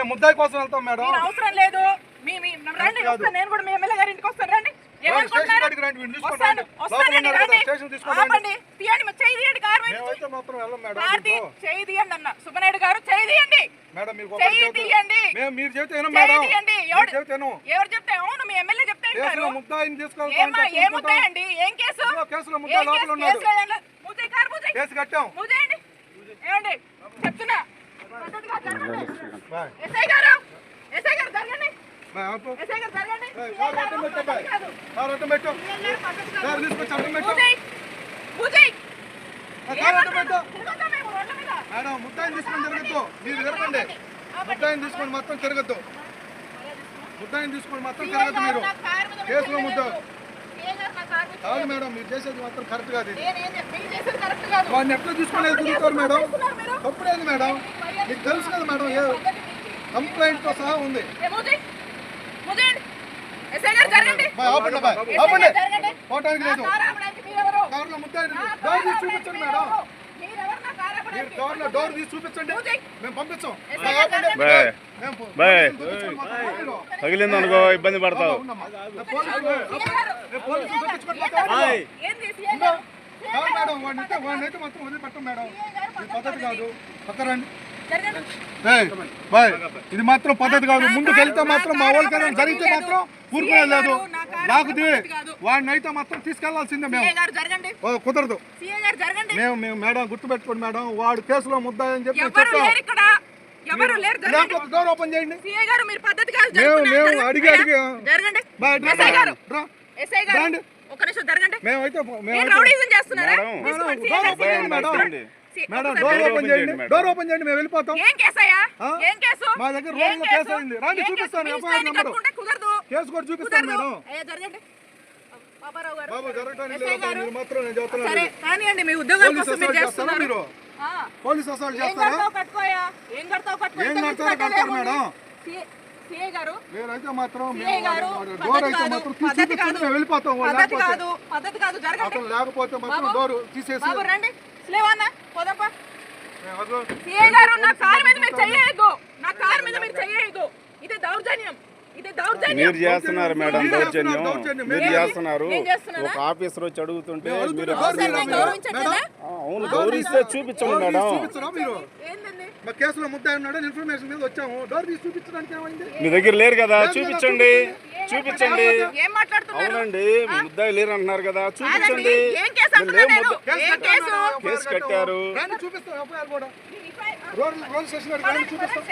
మేము ముద్దాయి కోసం వెళ్తాం మేడం. అవసరం లేదు. నేను కూడా మీ ఎమ్మెల్యే గారి ఇంటికి వస్తాను. రండి. సుబ్బనాయుడు గారు చేయి తీయండి. ఎవరు చెప్తే అవును మీ ఎమ్మెల్యే చెప్తే ఏం ముద్దాయండి? ఏం కేసు? ఏమండి చెప్తున్నా ఎస్ఐ గారు జరగండి. మేడం ముద్దాయిని తీసుకొని తిరగద్దు. మీరు తిరగండి. ముద్దాయిని తీసుకొని మొత్తం తిరగద్దు. మీరు కేసులో ముద్ద కాదు మేడం. మీరు చేసేది మాత్రం కరెక్ట్ కాదు. వాడిని ఎట్లా తీసుకునేది తిరుగుతారు మేడం? తప్పుడేది మేడం? మీకు తెలుసు కదా మేడం, ఏ కంప్లైంట్ తో సహా ఉంది. పోవటానికి లేదు. కార్లో ముద్దాయి డోర్ తీసి చూపించండి మేడం. మీరు కార్లో డోర్ తీసి చూపించండి, మేము పంపించాం. తగిలింది అనుకో ఇబ్బంది పడతావు. మేడం వాడినైతే మాత్రం వదిలిపెట్టం మేడం. ఇది పద్ధతి కాదు. పక్కరండి. ఇది మాత్రం పద్ధతి కాదు. ముందుకు వెళ్తే మాత్రం మా వాళ్ళకైనా జరిగితే మాత్రం ఊరుకునే లేదు. లాగుది వాడినైతే మాత్రం తీసుకెళ్లాల్సిందే. మేము కుదరదు. మేము మేడం గుర్తుపెట్టుకోండి మేడం, వాడు కేసులో ముద్దాయి అని చెప్పి డోర్ ఓపెన్ చేయండి. మేము అడిగి మేమైతే డోర్ ఓపెన్ చేయండి. మేము వెళ్ళిపోతాం. మా దగ్గర రోజులో కేసు అయింది. రాండి చూపిస్తాను. ఎఫ్ఐఆర్ నెంబర్ కేసు కూడా చూపిస్తాను మేడం. బాబు జరగడానికి మీరు మాత్రం నేను చెప్తున్నాను. మీరు పోలీస్ అసలు చేస్తారా? ఏం కడతారు మేడం? మీరైతే మాత్రం డోర్ అయితే మాత్రం చూపించండి, మేము వెళ్ళిపోతాం. లేకపోతే మాత్రం డోర్ తీసేసి మీరు చేస్తున్నారు మేడం దౌర్జన్యం. మీరు చేస్తున్నారు. ఒక ఆఫీసర్ వచ్చి అడుగుతుంటే మీరు అవును గౌరవిస్తే చూపించండి మేడం. కేసులో ముద్దాయి ఉన్నాడు ఇన్ఫర్మేషన్ మీద వచ్చాము. డోర్ తీసి చూపించడానికి ఏమైంది? మీ దగ్గర లేరు కదా, చూపించండి. అవునండి ముద్దాయి లేరు అంటున్నారు కదా, చూపించండి. కేసు కట్టారు. చూపిస్తాం. ఎఫ్ఐఆర్ కూడా రోడ్ స్టేషన్ చూపిస్తాం.